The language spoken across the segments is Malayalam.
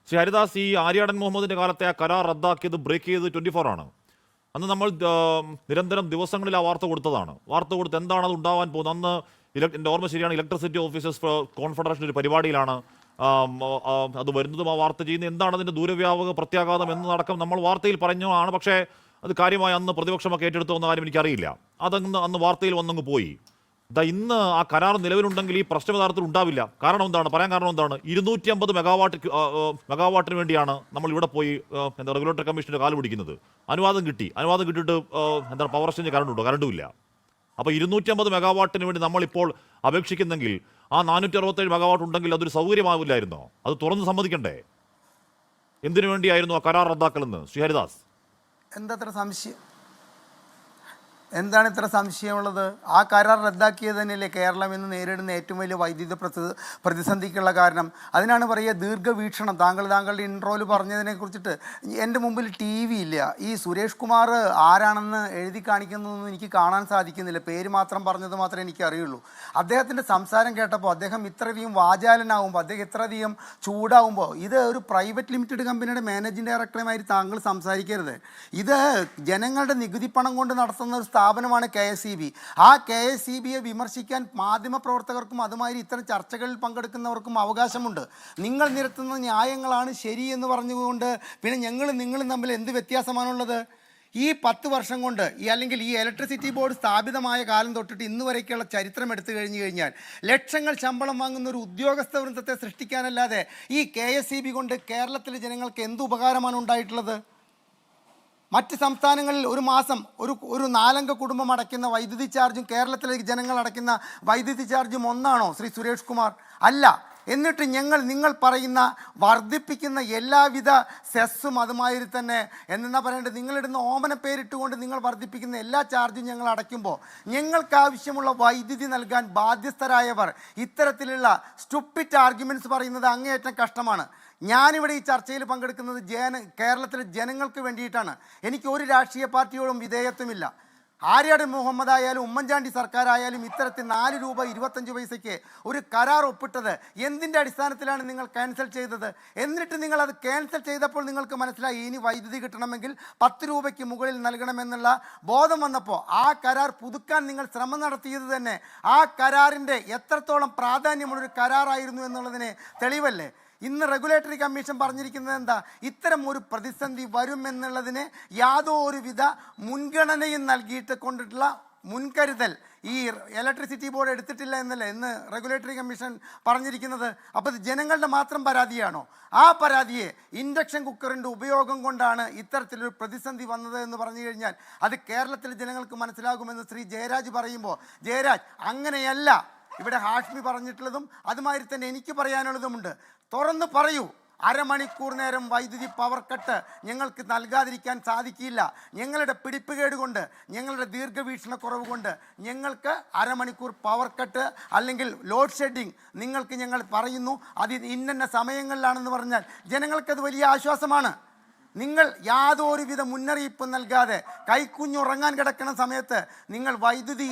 ശ്രീ ഹരിദാസ്, ഈ ആര്യാടൻ മുഹമ്മദിന്റെ കാലത്തെ ആ കരാർ റദ്ദാക്കിയത് ബ്രേക്ക് ചെയ്ത് 24 ആണ്. അന്ന് നമ്മൾ നിരന്തരം ദിവസങ്ങളിൽ ആ വാർത്ത കൊടുത്തതാണ്. വാർത്ത കൊടുത്ത് എന്താണ് അത് ഉണ്ടാവാൻ പോകുന്നത്. അന്ന് എൻ്റെ ഓർമ്മ ശരിയാണ്, ഇലക്ട്രിസിറ്റി ഓഫീസേഴ്സ് കോൺഫെഡറേഷൻ ഒരു പരിപാടിയിലാണ് അത് വരുന്നതും ആ വാർത്ത ചെയ്യുന്നത്. എന്താണ് അതിൻ്റെ ദൂരവ്യാപക പ്രത്യാഘാതം എന്നതടക്കം നമ്മൾ വാർത്തയിൽ പറഞ്ഞതാണ്. പക്ഷേ അത് കാര്യമായി അന്ന് പ്രതിപക്ഷമൊക്കെ ഏറ്റെടുത്തു വന്ന കാര്യം എനിക്കറിയില്ല. അന്ന് വാർത്തയിൽ വന്നങ്ങ് പോയി. ഇന്ന് ആ കരാർ നിലവിലുണ്ടെങ്കിൽ ഈ പ്രശ്നം യഥാർത്ഥത്തിൽ ഉണ്ടാവില്ല. കാരണം എന്താണ്? പറയാൻ കാരണം എന്താണ്? 250 മെഗാവാട്ടിന് വേണ്ടിയാണ് നമ്മൾ ഇവിടെ പോയി റെഗുലേറ്ററി കമ്മീഷൻ്റെ കാല് പിടിക്കുന്നത്. അനുവാദം കിട്ടിയിട്ട് എന്താണ് പവർ എക്സ്ചേഞ്ച് കറണ്ടും ഇല്ല. അപ്പോൾ 250 മെഗാവാട്ടിന് വേണ്ടി നമ്മളിപ്പോൾ അപേക്ഷിക്കുന്നെങ്കിൽ ആ 467 മെഗാവാട്ട് ഉണ്ടെങ്കിൽ അതൊരു സൗകര്യമാവില്ലായിരുന്നോ? അത് തുറന്ന് സമ്മതിക്കണ്ടേ? എന്തിനു വേണ്ടിയായിരുന്നു ആ കരാർ റദ്ദാക്കലെന്ന് ശ്രീ ഹരിദാസ്? എന്താണ് ഇത്ര സംശയമുള്ളത്? ആ കരാർ റദ്ദാക്കിയത് തന്നെയല്ലേ കേരളം ഇന്ന് നേരിടുന്ന ഏറ്റവും വലിയ വൈദ്യുത പ്രതിസന്ധിക്കുള്ള കാരണം. അതിനാണ് പറയുക ദീർഘവീക്ഷണം. താങ്കളുടെ ഇൻട്രോയിൽ പറഞ്ഞതിനെ കുറിച്ചിട്ട് എൻ്റെ മുമ്പിൽ ടി വി ഇല്ല. ഈ സുരേഷ് കുമാർ ആരാണെന്ന് എഴുതി കാണിക്കുന്നതൊന്നും എനിക്ക് കാണാൻ സാധിക്കുന്നില്ല. പേര് മാത്രം പറഞ്ഞത് മാത്രമേ എനിക്ക് അറിയുള്ളൂ. അദ്ദേഹത്തിൻ്റെ സംസാരം കേട്ടപ്പോൾ അദ്ദേഹം ഇത്രയധികം വാചാലനാകുമ്പോൾ, അദ്ദേഹം ഇത്രയധികം ചൂടാവുമ്പോൾ, ഇത് ഒരു പ്രൈവറ്റ് ലിമിറ്റഡ് കമ്പനിയുടെ മാനേജിംഗ് ഡയറക്ടറുമായി താങ്കൾ സംസാരിക്കരുത്. ഇത് ജനങ്ങളുടെ നികുതി പണം കൊണ്ട് നടത്തുന്ന ഒരു സ്ഥാപനമാണ് KSEB. ആ KSEBയെ വിമർശിക്കാൻ മാധ്യമപ്രവർത്തകർക്കും അതുമാതിരി ഇത്തരം ചർച്ചകളിൽ പങ്കെടുക്കുന്നവർക്കും അവകാശമുണ്ട്. നിങ്ങൾ നിരത്തുന്ന ന്യായങ്ങളാണ് ശരി എന്ന് പറഞ്ഞുകൊണ്ട് പിന്നെ നിങ്ങളും തമ്മിൽ എന്ത് വ്യത്യാസമാണുള്ളത്? ഈ 10 വർഷം കൊണ്ട് അല്ലെങ്കിൽ ഈ ഇലക്ട്രിസിറ്റി ബോർഡ് സ്ഥാപിതമായ കാലം തൊട്ടിട്ട് ഇന്ന് വരേക്കുള്ള ചരിത്രം എടുത്തു കഴിഞ്ഞാൽ ലക്ഷങ്ങൾ ശമ്പളം വാങ്ങുന്ന ഒരു ഉദ്യോഗസ്ഥ വൃന്ദത്തെ സൃഷ്ടിക്കാനല്ലാതെ ഈ KSEB കൊണ്ട് കേരളത്തിലെ ജനങ്ങൾക്ക് എന്ത് ഉപകാരമാണ് ഉണ്ടായിട്ടുള്ളത്? മറ്റ് സംസ്ഥാനങ്ങളിൽ ഒരു മാസം ഒരു 4 അംഗ കുടുംബം അടയ്ക്കുന്ന വൈദ്യുതി ചാർജും കേരളത്തിലെ ജനങ്ങൾ അടയ്ക്കുന്ന വൈദ്യുതി ചാർജും ഒന്നാണോ ശ്രീ സുരേഷ് കുമാർ? അല്ല. എന്നിട്ട് നിങ്ങൾ പറയുന്ന വർദ്ധിപ്പിക്കുന്ന എല്ലാവിധ സെസ്സും അതുമാതിരി തന്നെ എന്നാ പറയേണ്ടത്, നിങ്ങളിടുന്ന ഓമന പേരിട്ടുകൊണ്ട് നിങ്ങൾ വർദ്ധിപ്പിക്കുന്ന എല്ലാ ചാർജും ഞങ്ങൾ അടയ്ക്കുമ്പോൾ ഞങ്ങൾക്ക് ആവശ്യമുള്ള വൈദ്യുതി നൽകാൻ ബാധ്യസ്ഥരായവർ ഇത്തരത്തിലുള്ള സ്റ്റുപ്പിഡ് ആർഗ്യുമെൻറ്റ്സ് പറയുന്നത് അങ്ങേയറ്റം കഷ്ടമാണ്. ഞാനിവിടെ ഈ ചർച്ചയിൽ പങ്കെടുക്കുന്നത് കേരളത്തിലെ ജനങ്ങൾക്ക് വേണ്ടിയിട്ടാണ്. എനിക്ക് ഒരു രാഷ്ട്രീയ പാർട്ടിയോടും വിധേയത്വമില്ല. ആര്യാടൻ മുഹമ്മദ് ആയാലും ഉമ്മൻചാണ്ടി സർക്കാരായാലും ഇത്തരത്തിൽ 4 രൂപ 25 പൈസയ്ക്ക് ഒരു കരാർ ഒപ്പിട്ടത് എന്തിൻ്റെ അടിസ്ഥാനത്തിലാണ് നിങ്ങൾ ക്യാൻസൽ ചെയ്തത്? എന്നിട്ട് നിങ്ങൾ അത് ക്യാൻസൽ ചെയ്തപ്പോൾ നിങ്ങൾക്ക് മനസ്സിലായി ഇനി വൈദ്യുതി കിട്ടണമെങ്കിൽ 10 രൂപയ്ക്ക് മുകളിൽ നൽകണമെന്നുള്ള ബോധം വന്നപ്പോൾ ആ കരാർ പുതുക്കാൻ നിങ്ങൾ ശ്രമം നടത്തിയത് തന്നെ ആ കരാറിൻ്റെ എത്രത്തോളം പ്രാധാന്യമുള്ളൊരു കരാറായിരുന്നു എന്നുള്ളതിന് തെളിവല്ലേ? ഇന്ന് റെഗുലേറ്ററി കമ്മീഷൻ പറഞ്ഞിരിക്കുന്നത് എന്താ? ഇത്തരം ഒരു പ്രതിസന്ധി വരുമെന്നുള്ളതിന് യാതൊരുവിധ മുൻഗണനയും നൽകിയിട്ട് കൊണ്ടിട്ടുള്ള മുൻകരുതൽ ഈ ഇലക്ട്രിസിറ്റി ബോർഡ് എടുത്തിട്ടില്ല എന്നല്ലേ ഇന്ന് റെഗുലേറ്ററി കമ്മീഷൻ പറഞ്ഞിരിക്കുന്നത്. അപ്പോൾ ഇത് ജനങ്ങളുടെ മാത്രം പരാതിയാണോ? ആ പരാതിയെ ഇൻഡക്ഷൻ കുക്കറിൻ്റെ ഉപയോഗം കൊണ്ടാണ് ഇത്തരത്തിലൊരു പ്രതിസന്ധി വന്നത് എന്ന് പറഞ്ഞു കഴിഞ്ഞാൽ അത് കേരളത്തിലെ ജനങ്ങൾക്ക് മനസ്സിലാകുമെന്ന് ശ്രീ ജയരാജ് പറയുമ്പോൾ, ജയരാജ് അങ്ങനെയല്ല. ഇവിടെ ഹാഷ്മി പറഞ്ഞിട്ടുള്ളതും അതുമാതിരി തന്നെ എനിക്ക് പറയാനുള്ളതുമുണ്ട്. തുറന്ന് പറയൂ. അരമണിക്കൂർ നേരം വൈദ്യുതി പവർ കട്ട് ഞങ്ങൾക്ക് നൽകാതിരിക്കാൻ സാധിക്കില്ല. ഞങ്ങളുടെ പിടിപ്പുകേട് കൊണ്ട്, ഞങ്ങളുടെ ദീർഘവീക്ഷണക്കുറവ് കൊണ്ട് ഞങ്ങൾക്ക് അരമണിക്കൂർ പവർ കട്ട് അല്ലെങ്കിൽ ലോഡ് ഷെഡിങ് നിങ്ങൾക്ക് ഞങ്ങൾ പറയുന്നു. അത് ഇന്ന സമയങ്ങളിലാണെന്ന് പറഞ്ഞാൽ ജനങ്ങൾക്കത് വലിയ ആശ്വാസമാണ്. നിങ്ങൾ യാതൊരുവിധ മുന്നറിയിപ്പ് നൽകാതെ കൈക്കുഞ്ഞുറങ്ങാൻ കിടക്കുന്ന സമയത്ത് നിങ്ങൾ വൈദ്യുതി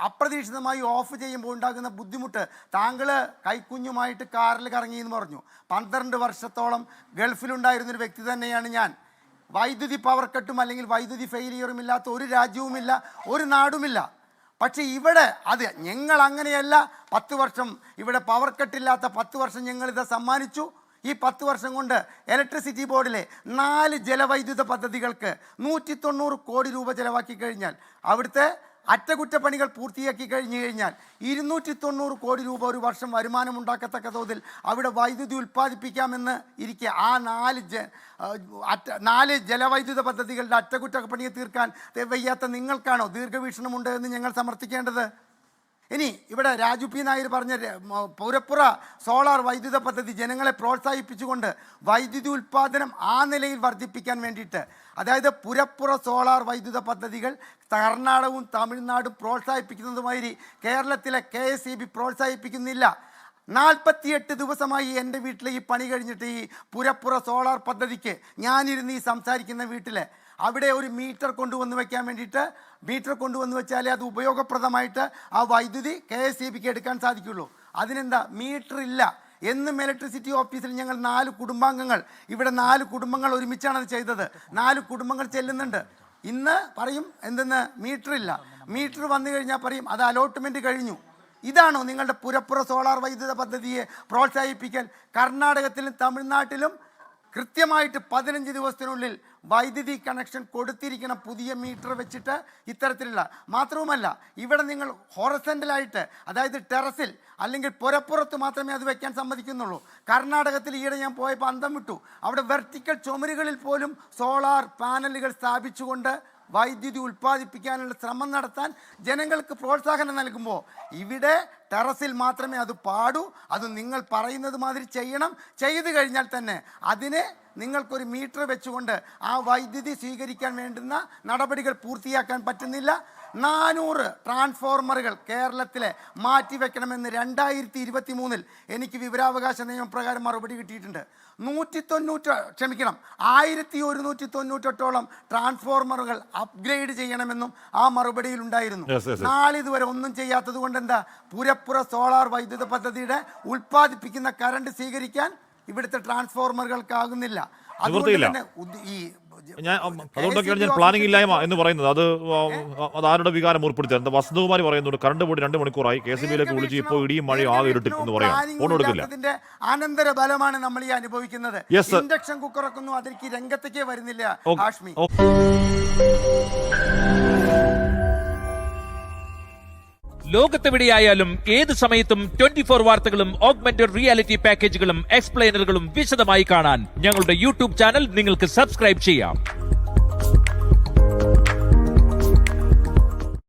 അപ്രതീക്ഷിതമായി ഓഫ് ചെയ്യുമ്പോൾ ഉണ്ടാകുന്ന ബുദ്ധിമുട്ട്, താങ്കൾ കൈക്കുഞ്ഞുമായിട്ട് കാറിൽ കറങ്ങിയെന്ന് പറഞ്ഞു. 12 വർഷത്തോളം ഗൾഫിലുണ്ടായിരുന്നൊരു വ്യക്തി തന്നെയാണ് ഞാൻ. വൈദ്യുതി പവർ കട്ടും അല്ലെങ്കിൽ വൈദ്യുതി ഫെയിലിയറും ഇല്ലാത്ത ഒരു രാജ്യവുമില്ല, ഒരു നാടുമില്ല. പക്ഷേ ഇവിടെ അത് ഞങ്ങൾ അങ്ങനെയല്ല. 10 വർഷം ഇവിടെ പവർ കട്ടില്ലാത്ത 10 വർഷം ഞങ്ങളിത് സമ്മാനിച്ചു. ഈ 10 വർഷം കൊണ്ട് ഇലക്ട്രിസിറ്റി ബോർഡിലെ 4 ജലവൈദ്യുത പദ്ധതികൾക്ക് 190 കോടി രൂപ ചിലവാക്കി കഴിഞ്ഞാൽ, അവിടുത്തെ അറ്റകുറ്റപ്പണികൾ പൂർത്തിയാക്കി കഴിഞ്ഞു കഴിഞ്ഞാൽ 290 കോടി രൂപ ഒരു വർഷം വരുമാനം ഉണ്ടാക്കത്തക്ക തോതിൽ അവിടെ വൈദ്യുതി ഉൽപ്പാദിപ്പിക്കാമെന്ന് ഇരിക്കെ ആ 4 ജലവൈദ്യുത പദ്ധതികളുടെ അറ്റകുറ്റപ്പണിയെ തീർക്കാൻ വയ്യാത്ത നിങ്ങൾക്കാണോ ദീർഘവീക്ഷണമുണ്ട് എന്ന് ഞങ്ങൾ സമർത്ഥിക്കേണ്ടത്? ഇനി ഇവിടെ രാജു പി നായർ പറഞ്ഞ പുരപ്പുറ സോളാർ വൈദ്യുത പദ്ധതി ജനങ്ങളെ പ്രോത്സാഹിപ്പിച്ചുകൊണ്ട് വൈദ്യുതി ഉൽപ്പാദനം ആ നിലയിൽ വർദ്ധിപ്പിക്കാൻ വേണ്ടിയിട്ട്, അതായത് പുരപ്പുറ സോളാർ വൈദ്യുത പദ്ധതികൾ കർണാടകവും തമിഴ്നാടും പ്രോത്സാഹിപ്പിക്കുന്നതുമാതിരി കേരളത്തിലെ KSEB പ്രോത്സാഹിപ്പിക്കുന്നില്ല. 48 ദിവസമായി എൻ്റെ വീട്ടിൽ ഈ പണി കഴിഞ്ഞിട്ട് ഈ പുരപ്പുറ സോളാർ പദ്ധതിക്ക് ഞാനിരുന്ന് ഈ സംസാരിക്കുന്ന വീട്ടിൽ അവിടെ ഒരു മീറ്റർ കൊണ്ടുവന്ന് വയ്ക്കാൻ വേണ്ടിയിട്ട്, മീറ്റർ കൊണ്ടുവന്ന് വെച്ചാലേ അത് ഉപയോഗപ്രദമായിട്ട് ആ വൈദ്യുതി KSEBക്ക് എടുക്കാൻ സാധിക്കുള്ളൂ. അതിനെന്താ? മീറ്റർ ഇല്ല. എന്നും ഇലക്ട്രിസിറ്റി ഓഫീസിൽ ഞങ്ങൾ 4 കുടുംബാംഗങ്ങൾ, ഇവിടെ 4 കുടുംബങ്ങൾ ഒരുമിച്ചാണ് അത് ചെയ്തത്. 4 കുടുംബങ്ങൾ ചെല്ലുന്നുണ്ട്. ഇന്ന് പറയും എന്തെന്ന് മീറ്റർ ഇല്ല, മീറ്റർ വന്നു കഴിഞ്ഞാൽ പറയും അത് അലോട്ട്മെൻറ്റ് കഴിഞ്ഞു. ഇതാണോ നിങ്ങളുടെ പുരപ്പുറ സോളാർ വൈദ്യുത പദ്ധതിയെ പ്രോത്സാഹിപ്പിക്കൽ? കർണാടകത്തിലും തമിഴ്നാട്ടിലും കൃത്യമായിട്ട് 15 ദിവസത്തിനുള്ളിൽ വൈദ്യുതി കണക്ഷൻ കൊടുത്തിരിക്കണം, പുതിയ മീറ്റർ വെച്ചിട്ട്. ഇത്തരത്തിലുള്ള മാത്രവുമല്ല, ഇവിടെ നിങ്ങൾ ഹൊറസെൻ്റലായിട്ട്, അതായത് ടെറസിൽ അല്ലെങ്കിൽ പുരപ്പുറത്ത് മാത്രമേ അത് വെക്കാൻ സമ്മതിക്കുന്നുള്ളൂ. കർണാടകത്തിൽ ഈയിടെ ഞാൻ പോയപ്പോൾ അന്തം വിട്ടു. അവിടെ വെർട്ടിക്കൽ ചുമരുകളിൽ പോലും സോളാർ പാനലുകൾ സ്ഥാപിച്ചുകൊണ്ട് വൈദ്യുതി ഉൽപ്പാദിപ്പിക്കാനുള്ള ശ്രമം നടത്താൻ ജനങ്ങൾക്ക് പ്രോത്സാഹനം നൽകുമ്പോൾ ഇവിടെ ടെറസിൽ മാത്രമേ അത് പാടൂ. അത് നിങ്ങൾ പറയുന്നത് മാതിരി ചെയ്യണം. ചെയ്തു കഴിഞ്ഞാൽ തന്നെ അതിനെ നിങ്ങൾക്കൊരു മീറ്റർ വെച്ചുകൊണ്ട് ആ വൈദ്യുതി സ്വീകരിക്കാൻ വേണ്ടുന്ന നടപടികൾ പൂർത്തിയാക്കാൻ പറ്റുന്നില്ല. 400 ട്രാൻസ്ഫോർമറുകൾ കേരളത്തിലെ മാറ്റിവെക്കണമെന്ന് 2023 എനിക്ക് വിവരാവകാശ നിയമപ്രകാരം മറുപടി കിട്ടിയിട്ടുണ്ട്. 1198 ട്രാൻസ്ഫോർമറുകൾ അപ്ഗ്രേഡ് ചെയ്യണമെന്നും ആ മറുപടിയിൽ ഉണ്ടായിരുന്നു. നാളിതുവരെ ഒന്നും ചെയ്യാത്തത് കൊണ്ട് എന്താ? പുരപ്പുറ സോളാർ വൈദ്യുത പദ്ധതിയുടെ ഉൽപ്പാദിപ്പിക്കുന്ന കറണ്ട് സ്വീകരിക്കാൻ ഇവിടുത്തെ ട്രാൻസ്ഫോർമറുകൾക്കാകുന്നില്ല. അതുകൊണ്ടൊക്കെയാണ് ഞാൻ പ്ലാനിംഗ് ഇല്ലായ്മ എന്ന് പറയുന്നത്. അത് ആരുടെ വികാരം ഉൾപ്പെടുത്തിയത്? വസന്തകുമാരി പറയുന്നുണ്ട് കറണ്ട് പോയിട്ട് 2 മണിക്കൂറായി, KCB-യിലേക്ക് വിളിച്ച് ഇപ്പോൾ ഇടിയും മഴയും ആകെ ഇരുട്ടിൽ എന്ന് പറയാം. ഫോൺ കൊടുക്കില്ല. അനന്തര ബലമാണ് നമ്മൾ ഈ അനുഭവിക്കുന്നത്. ഇൻഡക്ഷൻ കുക്കറൊക്കെ ഒന്നും അതിലേക്ക് രംഗത്തേക്കേ വരുന്നില്ല. ഹാഷ്മി, ലോകത്തെവിടെയായാലും ഏത് സമയത്തും 24 വാർത്തകളും ഓഗ്മെന്റഡ് റിയാലിറ്റി പാക്കേജുകളും എക്സ്പ്ലെയിനറുകളും വിശദമായി കാണാൻ ഞങ്ങളുടെ യൂട്യൂബ് ചാനൽ നിങ്ങൾക്ക് സബ്സ്ക്രൈബ് ചെയ്യാം.